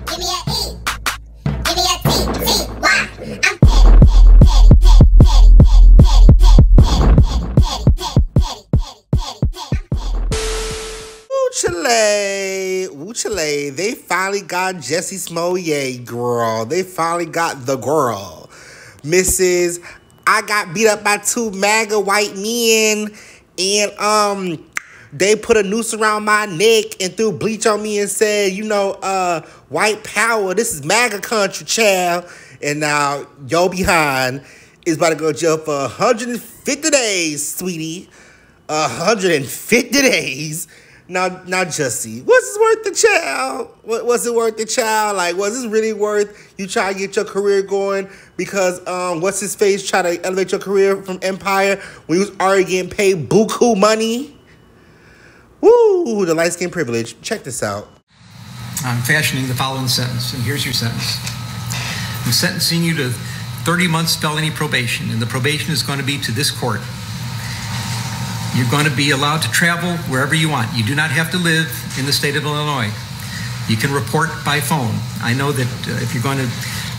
Give me a E. Give me a T. T. Y. I'm Chile, they finally got Jussie Smollett, girl. They finally got the girl. Mrs. I got beat up by two MAGA white men, and they put a noose around my neck and threw bleach on me and said, white power, this is MAGA country, child. And now yo behind is about to go to jail for 150 days, sweetie. 150 days. Now, Jussie, was this worth the child? Was it worth the child? Like, was this really worth you try to get your career going? Because, what's his face try to elevate your career from Empire when you was already getting paid buku money? Woo, the light skin privilege. Check this out. I'm fashioning the following sentence, and here's your sentence. I'm sentencing you to 30 months felony probation, and the probation is going to be to this court. You're going to be allowed to travel wherever you want. You do not have to live in the state of Illinois. You can report by phone. I know that if you're going to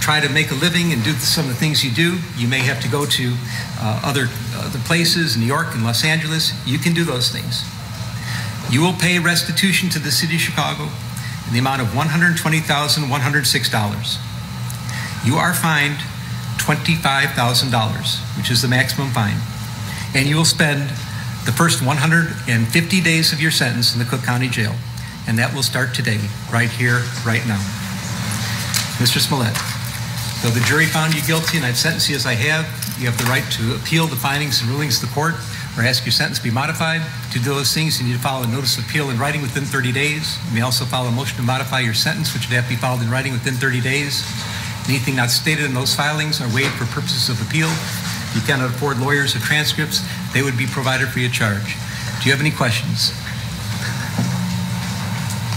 try to make a living and do some of the things you do, you may have to go to other places, New York and Los Angeles. You can do those things. You will pay restitution to the city of Chicago in the amount of $120,106. You are fined $25,000, which is the maximum fine. And you will spend the first 150 days of your sentence in the Cook County Jail. And that will start today, right here, right now. Mr. Smollett, though the jury found you guilty and I've sentenced you as I have, you have the right to appeal the findings and rulings of the court or ask your sentence to be modified. To do those things, you need to file a notice of appeal in writing within 30 days. You may also file a motion to modify your sentence, which would have to be filed in writing within 30 days. Anything not stated in those filings are waived for purposes of appeal. If you cannot afford lawyers or transcripts, they would be provided free of charge. Do you have any questions?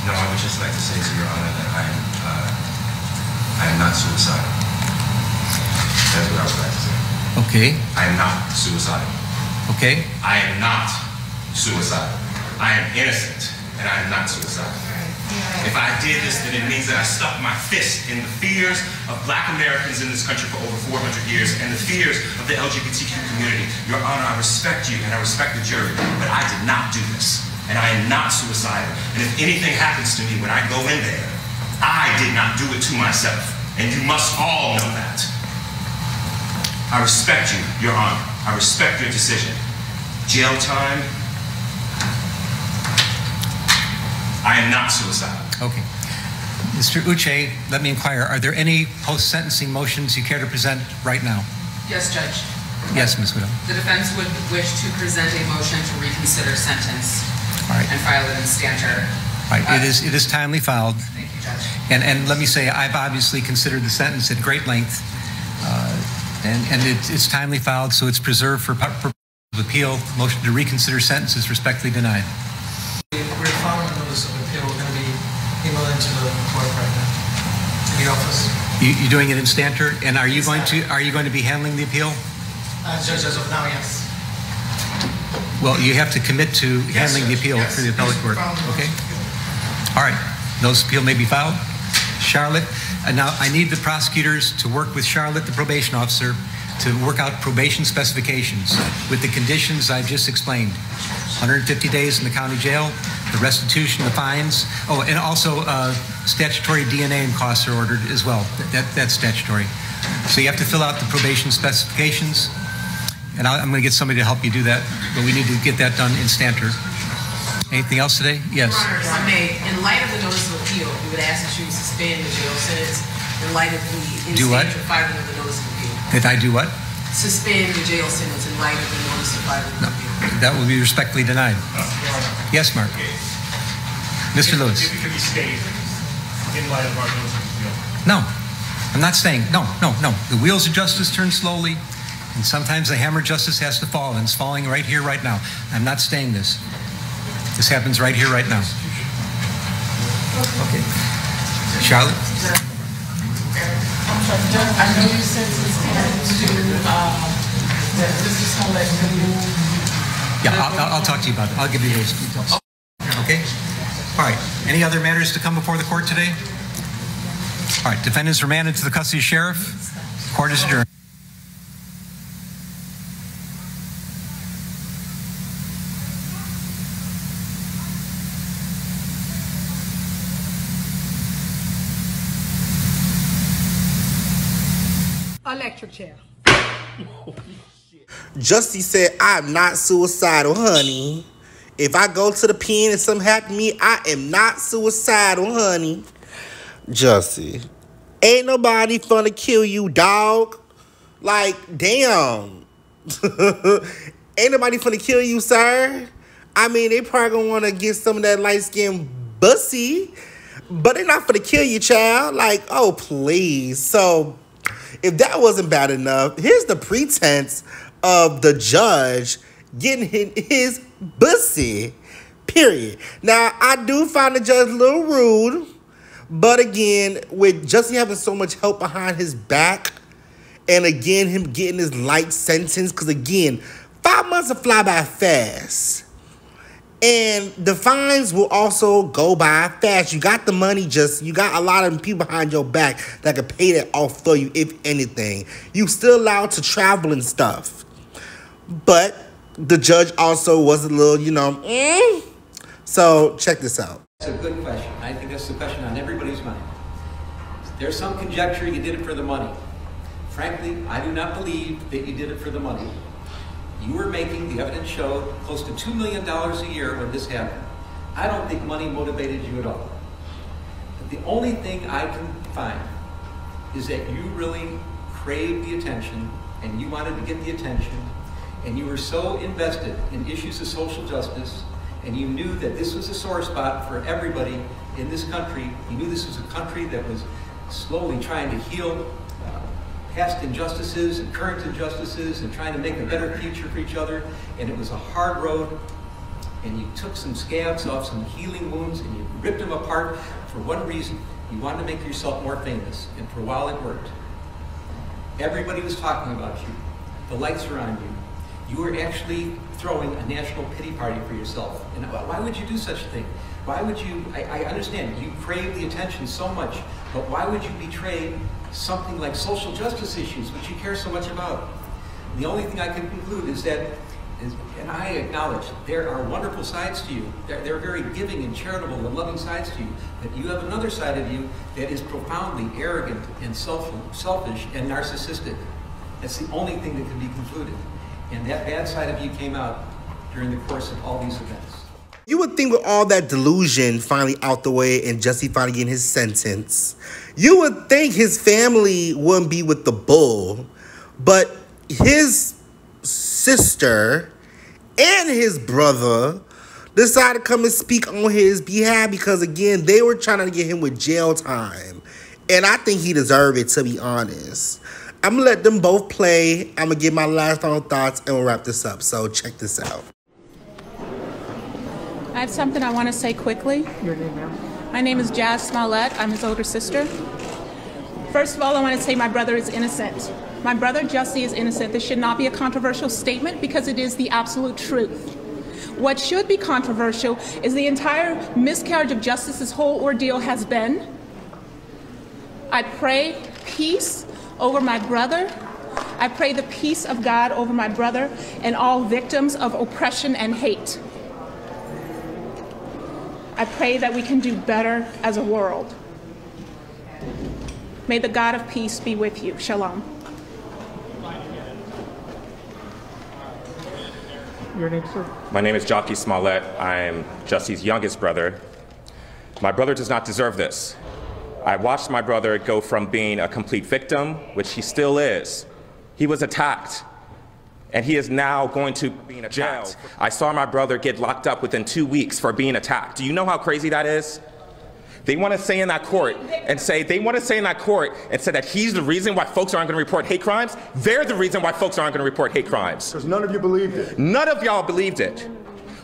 No, I would just like to say to Your Honor that I am not suicidal. That's what I would like to say. Okay. I am not suicidal. Okay. I am not suicidal. I am innocent, and I am not suicidal. If I did this, then it means that I stuck my fist in the fears of Black Americans in this country for over 400 years and the fears of the LGBTQ community. Your Honor, I respect you and I respect the jury, but I did not do this. And I am not suicidal. And if anything happens to me when I go in there, I did not do it to myself. And you must all know that. I respect you, Your Honor. I respect your decision. Jail time. I am not suicidal. Okay. Mr. Uche, let me inquire, are there any post-sentencing motions you care to present right now? Yes, Judge. Yes, Ms. Widow. The defense would wish to present a motion to reconsider sentence. All right. And file it in stancher. Right. It is timely filed. Thank you, Judge. And let me say, I've obviously considered the sentence at great length, and it's timely filed, so it's preserved for purpose of appeal. Motion to reconsider sentence is respectfully denied. We're filing a notice of appeal. We're going to be emailing to the court right now, to the office. You're doing it in stancher, and are you going to be handling the appeal? Judge, as of now, yes. Well, you have to commit to handling the appeal for the appellate court. Okay. All right. Notice of appeal may be filed. Charlotte, now I need the prosecutors to work with Charlotte, the probation officer, to work out probation specifications with the conditions I've just explained. 150 days in the county jail, the restitution, the fines. Oh, and also statutory DNA and costs are ordered as well. That's statutory. So you have to fill out the probation specifications. And I'm going to get somebody to help you do that, but we need to get that done in stancher. Anything else today? Yes. Your Honor, if I may, in light of the notice of appeal, we would ask that you suspend the jail sentence in light of the filing of the notice of appeal. Did I do what? Suspend the jail sentence in light of the notice of filing of appeal. That will be respectfully denied. Yes, Mark. Mr. Lewis. If it can be stayed in light of our notice of appeal. No, I'm not staying. No. The wheels of justice turn slowly. And sometimes the hammer of justice has to fall, and it's falling right here, right now. I'm not staying this. This happens right here, right now. Okay. Charlotte? I know you sentenced him to Mr. Smollett. Yeah, I'll talk to you about it. I'll give you those details. Okay? All right, any other matters to come before the court today? All right, defendants remanded to the custody of sheriff. Court is adjourned. Electric chair. Jussie said, I'm not suicidal, honey. If I go to the pen and something happen to me, I am not suicidal, honey. Jussie, ain't nobody finna kill you, dog. Like, damn. Ain't nobody finna kill you, sir. I mean, they probably gonna wanna get some of that light-skinned bussy, but they not finna kill you, child. Like, oh, please. So, if that wasn't bad enough, here's the pretense of the judge getting his bussy, period. Now, I do find the judge a little rude, but again, with Jussie having so much help behind his back, and again, him getting his light sentence, because again, 5 months will fly by fast. And the fines will also go by fast. You got the money, you got a lot of people behind your back that can pay that off for you, if anything. You still allowed to travel and stuff. But the judge also was a little, So check this out. That's a good question. I think that's the question on everybody's mind. There's some conjecture you did it for the money. Frankly, I do not believe that you did it for the money. You were making, the evidence showed, close to $2 million a year when this happened. I don't think money motivated you at all. But the only thing I can find is that you really craved the attention, and you wanted to get the attention, and you were so invested in issues of social justice, and you knew that this was a sore spot for everybody in this country. You knew this was a country that was slowly trying to heal past injustices and current injustices and trying to make a better future for each other. And it was a hard road. And you took some scabs off some healing wounds and you ripped them apart for one reason. You wanted to make yourself more famous. And for a while it worked. Everybody was talking about you. The lights were on you. You were actually throwing a national pity party for yourself. And why would you do such a thing? Why would you, I understand, you crave the attention so much, but why would you betray something like social justice issues, which you care so much about? And the only thing I can conclude is that, and I acknowledge, there are wonderful sides to you. There are very giving and charitable and loving sides to you, but you have another side of you that is profoundly arrogant and selfish and narcissistic. That's the only thing that can be concluded. And that bad side of you came out during the course of all these events. You would think with all that delusion finally out the way and Jussie finally getting his sentence, you would think his family wouldn't be with the bull. But his sister and his brother decided to come and speak on his behalf because, again, they were trying to get him with jail time. And I think he deserved it, to be honest. I'm going to let them both play. I'm going to give my last final thoughts and we'll wrap this up. So check this out. I have something I want to say quickly. Your name, ma'am? My name is Jussie Smollett. I'm his older sister. First of all, I want to say my brother is innocent. My brother Jussie is innocent. This should not be a controversial statement because it is the absolute truth. What should be controversial is the entire miscarriage of justice this whole ordeal has been. I pray peace over my brother. I pray the peace of God over my brother and all victims of oppression and hate. I pray that we can do better as a world. May the God of peace be with you. Shalom. Your name, sir? My name is Jussie Smollett. I'm Jussie's youngest brother. My brother does not deserve this. I watched my brother go from being a complete victim, which he still is. He was attacked, and he is now going to be in jail. I saw my brother get locked up within 2 weeks for being attacked. Do you know how crazy that is? They want to say in that court and say that he's the reason why folks aren't going to report hate crimes. They're the reason why folks aren't going to report hate crimes. Because none of you believed it. None of y'all believed it.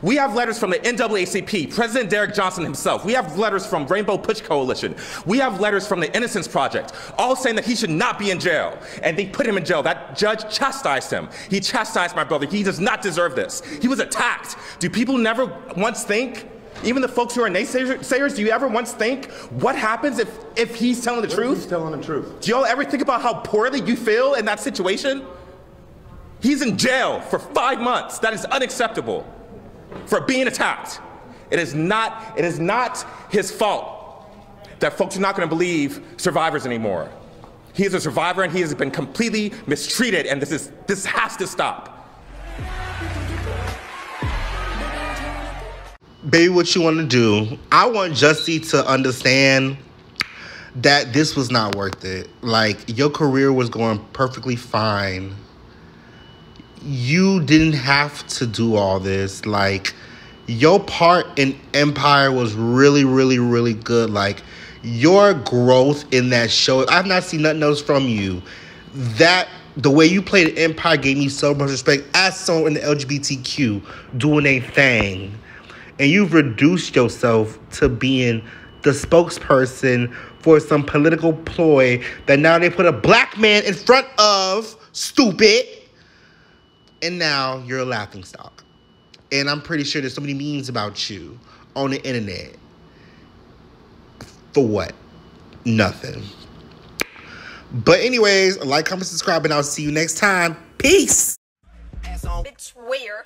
We have letters from the NAACP, President Derek Johnson himself. We have letters from Rainbow Push Coalition. We have letters from the Innocence Project, all saying that he should not be in jail. And they put him in jail. That judge chastised him. He chastised my brother. He does not deserve this. He was attacked. Do people never once think Even the folks who are naysayers, do you ever once think, what happens if he's telling the truth? He's telling the truth. Do y'all ever think about how poorly you feel in that situation? He's in jail for 5 months. That is unacceptable for being attacked. It is not his fault that folks are not going to believe survivors anymore. He is a survivor and he has been completely mistreated, and this has to stop. Baby, what you want to do? I want Jussie to understand that this was not worth it. Like, your career was going perfectly fine. You didn't have to do all this. Like, your part in Empire was really, really, really good. Like, your growth in that show, I've not seen nothing else from you. The way you played Empire gave me so much respect. As someone in the LGBTQ doing a thing. And you've reduced yourself to being the spokesperson for some political ploy that now they put a black man in front of, stupid. And now you're a laughingstock. And I'm pretty sure there's so many memes about you on the internet. For what? Nothing. But anyways, like, comment, subscribe, and I'll see you next time. Peace. It's weird.